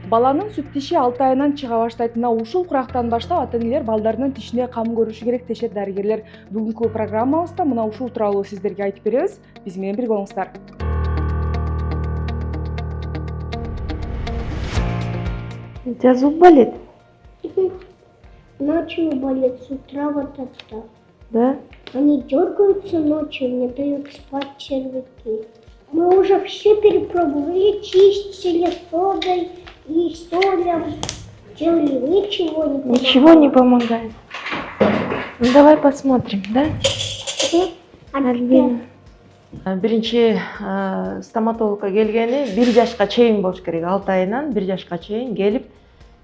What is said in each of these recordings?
Баланын сүт тиши 6 айынан чыга баштайт. Мына ушул курактан баштап ата-энелер балдарынын тишине кам көрүшү керек дешет дарыгерлер. Бүгүнкү программабызда мына ушул тууралуу сиздерге айтып беребиз. Биз менен бирге болуңуздар. У тебя зуб болит? Ночью болит, с утра вот это. Да? Они дергаются ночью, не дают спать червяки. Мы уже все перепробовали, чистили содой и солью. Делали, ничего не помогает. Ничего не помогает. Ну, давай посмотрим, да? Альбина. Биринчи стоматологко келгени 1 жашка чейин болуш керек. 6 айынан 1 жашка чейин келип,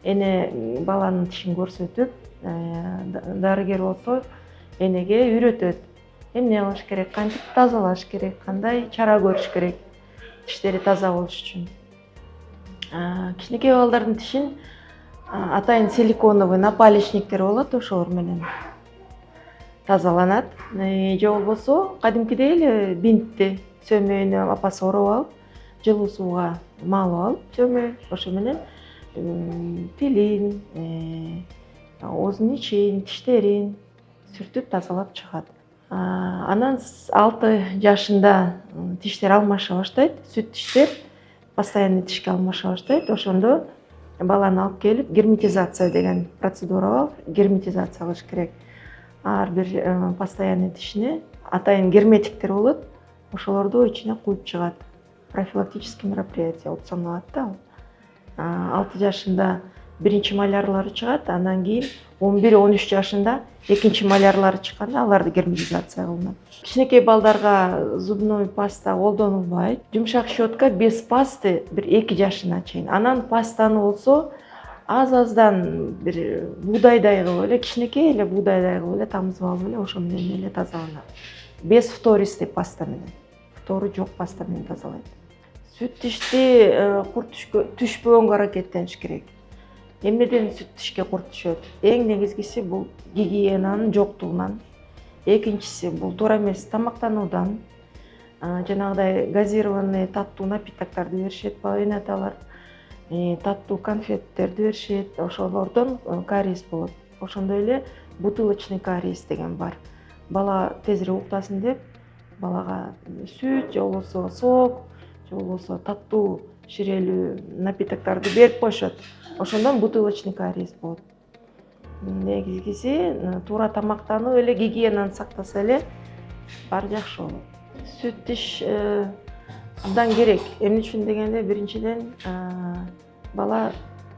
эне баланын тишин көрсөтүп, дарыгер болсо энеге үйрөтөт. Эмне кылыш керек, кантип тазалаш керек, кандай чара көрүш керек тиштери таза болуш үчүн. Кичинекей балдардын тишин атайын силиконовый напалечниктер болот, ошолор менен тазаланат. Же болбосо кадимкидей эле бинтти сөмөйүнө апасы ороп алып, жылуу сууга малып алып, сөмөй ошо менен тилин, оозунун ичин, тиштерин сүртүп тазалап чыгат. Анан 6 жашында тиштер алмаша баштайт, сүт тиштер постоянный тишке алмаша баштайт. Ошондо баланы алып келип герметизация деген процедура бар, герметизация кылыш керек. Ар бир постоянный тишине атайын герметиктер болот, ошолорду ичине куюп чыгат. Профилактический мероприятие болуп саналат да. 6 жашында биринчи малярлары чыгат, андан кийин 11-13 жашында экинчи малярлары чыкканда аларды герметизация кылынат. Кичинекей балдарга зубной паста колдонулбайт. Жумшак щетка без пасты бир 2 жашына чейин. Анан пастаны болсо аз-аздан бир буудайдай кылып эле, кичинекей эле буудайдай кылып эле тамызып алып эле ошо менен эле тазаланат. Без фтористый паста менен. Фтору жок паста менен тазалайт. Сүт тишти курт түшпөгөнгө аракеттениш керек. Эмнеден сүт тишке курт түшөт? Эң негизгиси бул гигиенанын жоктугунан. Экинчиси бул туура эмес тамактануудан. Жанагыдай газированный таттуу напитокторду беришет бала аталар. Таттуу конфеттерди беришет. Ошолордон кариес болот. Ошондой эле бутылочный кариес деген бар. Бала тезирээк уктасын деп, балага сүт, же болбосо сок, же болбосо таттуу ширелүү напитокторду берип коюшат. Ошондон бутылочный кариес болот. Негизгиси туура тамактануу эле, гигиенаны сактаса эле баары жакшы болот. Сүт тиш абдан керек. Эмне үчүн дегенде, биринчиден бала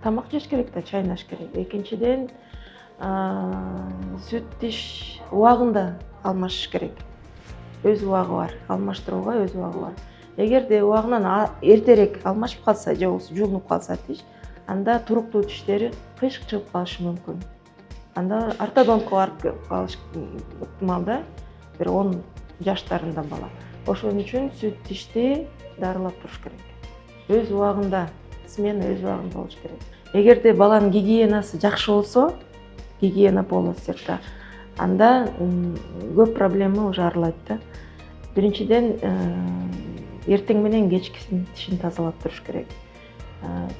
тамак жеш керек да, чайнаш керек. Экинчиден сүт тиш убагында алмашыш керек. Өз убагы бар, алмаштырууга өз убагы бар. Эгерде убагынан эртерээк алмашып калса, же болбосо жуулунуп калса тиш, анда туруктуу тиштери кыйшык чыгып калышы мүмкүн. Анда ортодонтко барып калыш ыктымал да, бир 10 жаштарында бала. Ошон үчүн сүт тишти дарылап туруш керек. Өз убагында, смена өз убагында болуш керек. Эгерде баланын гигиенасы жакшы болсо, гигиена полостерда, анда көп проблема уже арылат да. Биринчиден эртең менен кечкисин тишин тазалап туруш керек.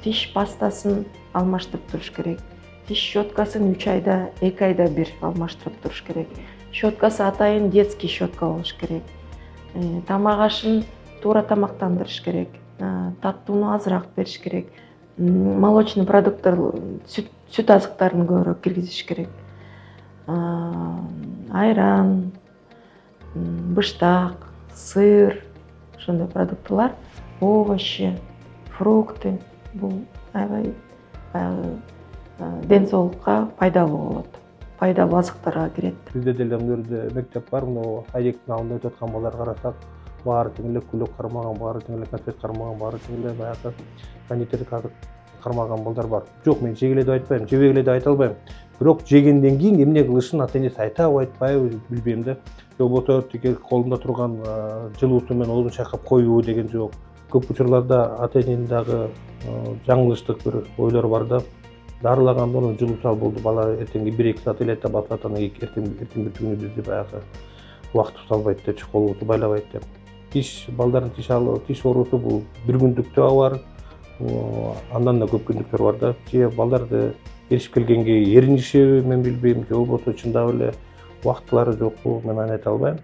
Тиш пастасын алмаштырып туруш керек. Тиш щеткасын 3 айда, 2 айда бир алмаштырып туруш керек. Щеткасы атайын детский щетка болуш керек. Тамак ашын туура тамактандырыш керек. Таттууну азыраак бериш керек. Молочный продукттар, сүт азыктарын көбүрөөк киргизиш керек. Айран, быштак, сыр, ошондой продуктылар, овощи, фрукты бул аябай ден соолукка пайдалуу болот. Пайдалуу азыктарга кирет. Бизде деле мына мектеп бар, мына айректин алдында өтүп аткан балдарга карасак, баары тең эле күлөк кармаган, баары тең эле конфет кармаган, баары тең эле баягы кондитердик азык кармаган балдар бар. Жок, мен жегиле деп айтпайм, жебегиле деп айта албайм. Бирок жегенден кийин эмне кылышын ата-энеси айтабы, айтпайбы билбейм да. Же болбосо тиги колунда турган жылуу суу менен оозун чайкап коюу деген жок. Көп учурларда ата-эненин дагы жаңылыштык бир ойлору бар да. Дарылаганда onu жылуу сал болду, бала эртеңки 1-2 саат эле басып атат, анан эртең бир күнү бизди баягы убакыт салбайт деп, колубузду байлабайт деп. Тиш балдардын тиш оорусу бул бир күндүк да бар, Андан да көп күндүктөр бар да. Же балдарды еришип келгенге эринишеби мен билбейм, же болбосо чындап эле убактылары жокпу, мен аны айта албайм.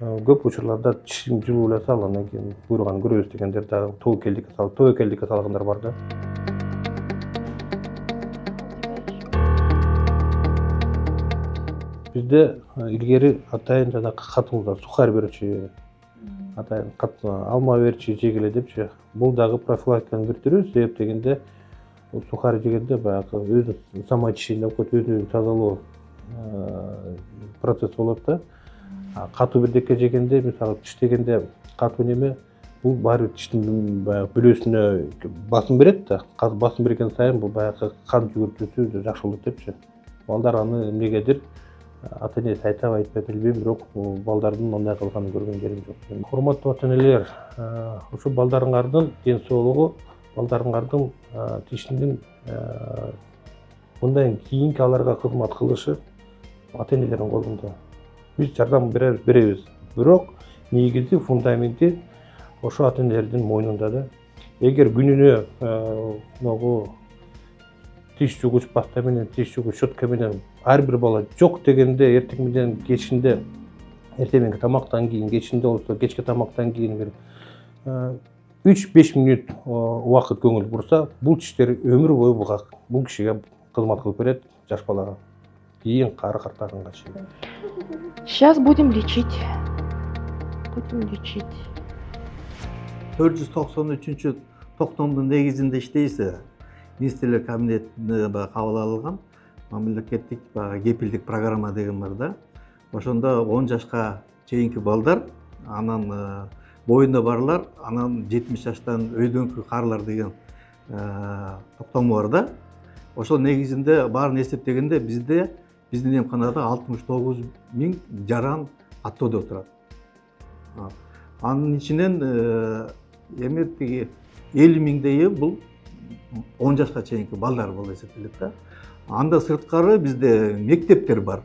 Көп учурларда тишим жылуу эле сал, андан кийин буйруган көрөбүз дегендер дагы тобокелдикке салгандар бар да. Бизде илгери атайын жанагы катымда сухарь берчү, атайын алма берчү, жегиле депчи. Бул дагы профилактиканын бир түрү, себеп дегенде сухарь жегенде баягы өзү самоочищение болуп кетип, өзүн тазалоо процесс болот да. Катуу бирдеке жегенде, мисалы тиштегенде катуу неме, бул баары бир тиштин баягы бүлөсүнө басым берет да. Басым берген сайын бул баягы кан жүгүртүүсү жакшы болот депчи. Балдар аны эмнегедир ата-энеси айтабы айтпайбы билбейм, бирок балдардын андай кылганын көргөн жерим жок. Урматтуу ата-энелер, ушу балдарыңардын ден соолугу, балдарыңардын тишинин мындан кийинки аларга кызмат кылышы ата-энелердин колунда. Биз жардам беребиз, бирок негизи фундаменти ошо ата-энелердин мойнунда да. Эгер күнүнө могу тиш жугуч паста менен, тиш жугуч щетка менен ар бир бала жок дегенде эртең менен кечинде, эртең тамактан кийин, кечинде болсо кечки тамактан кийин бир 3-5 мүнөт убакыт көңүл бурса, бул тиштер өмүр бою бул кишиге кызмат кылып берет, жаш балага. Кийин кары картаганга чейин. Сейчас будем лечить. 493 токтомдун негизинде иштейси. Министрлер кабинетинде кабыл алынган мамлекеттик кепилдик программа деген бар да. Ошондо 10 жашка чейинки балдар, анан боюнда барлар, анан 70 жаштан өйдөнкү карлар деген токтому бар да. Ошол негизинде баарын эсептегенде биздин эмканада 69.000 жаран аттоодо турат. Анын ичинен эми 50.000 бул 10 жашка чейинки балдар болуп эсептелет да. Анда сырткары бизде мектептер бар.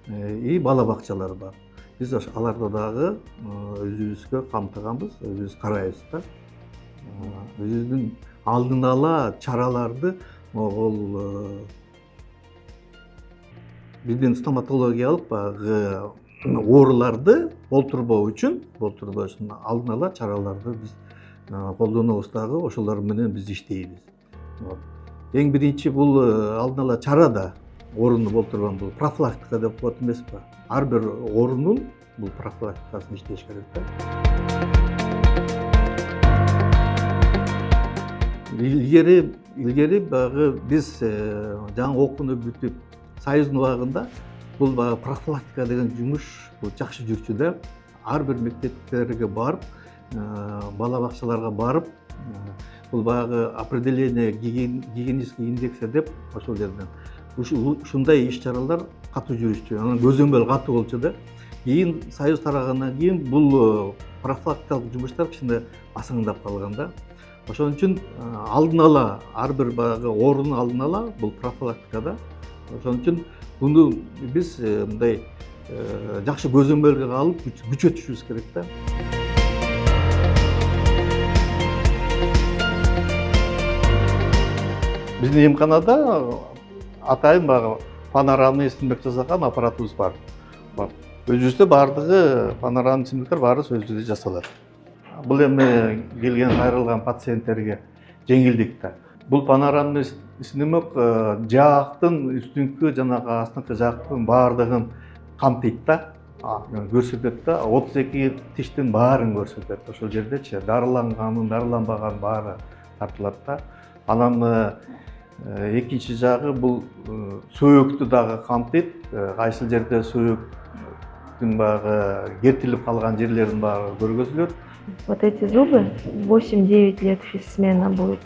И бала бакчалар бар. Биз аларды дагы өзүбүзгө камтыганбыз, өзүбүз карайбыз да. Өзүбүздүн алдын ала чараларды могул биздин стоматологиялык баягы ооруларды болтурбоо үчүн алдын ала чараларды биз колдонобуз дагы, ошолор менен биз иштейбиз. Эң биринчи бул алдын ала чара да ооруну болтурган бул профилактика деп коет эмеспи? Ар бир оорунун бул профилактикасын иштеш керек да. Илгери баягы биз жаңы окууну бүтүп союздун убагында бул баягы профилактика деген жумуш жакшы жүрчү да. Ар бир мектептерге барып, бала бакчаларга барып, бул баягы определение гигиенический индекса деп ошол жерден ушундай иш-чаралар катуу жүрүшчү. Анан көзөмөл катуу болчу да. Кийин союз тарагандан кийин бул профилактикалык жумуштар кичине басыңдап калган да. Ошон үчүн алдын ала ар бир баягы оорунун алдын ала бул профилактикада. Ошон үчүн буну биз мындай жакшы көзөмөлгө алып күчөтүшүбүз керек да. Биздин эмканада атайын баягы панорамный снимок жасаган аппаратыбыз бар. Өзүбүздө баардыгы панорамный снимоктор баары өзүбүздө жасалат. Бул эми келген кайрылган пациенттерге жеңилдик да. Бул панорамный снимок жаактын үстүңкү жанагы астыңкы жаактын баардыгын камтыйт да. Көрсөтөт да. 32 тиштин баарын көрсөтөт. Ошол жердечи дарыланганын, дарыланбаганын баары тартылат да. Анан экинчи жагы бул сөөктү дагы камтыйт. Кайсы жерде сөөктүн багы кертилип калган жерлердин баары көргөзүлөт. Вот эти зубы 8-9 лет физсмена будет.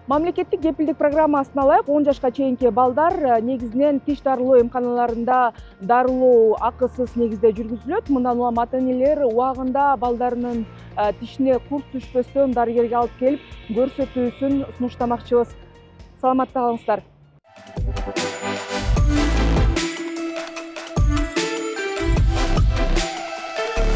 Мамлекеттик кепилдик программасына ылайык 10 жашка чейинки балдар негизинен тиш дарылоо эмканаларында дарылоо акысыз негизде жүргүзүлөт. Мындан улам ата-энелер убагында балдарынын тишине курт түшпөстөн дарыгерге алып келип көрсөтүүсүн сунуштамакчыбыз. Саламатта калыңыздар.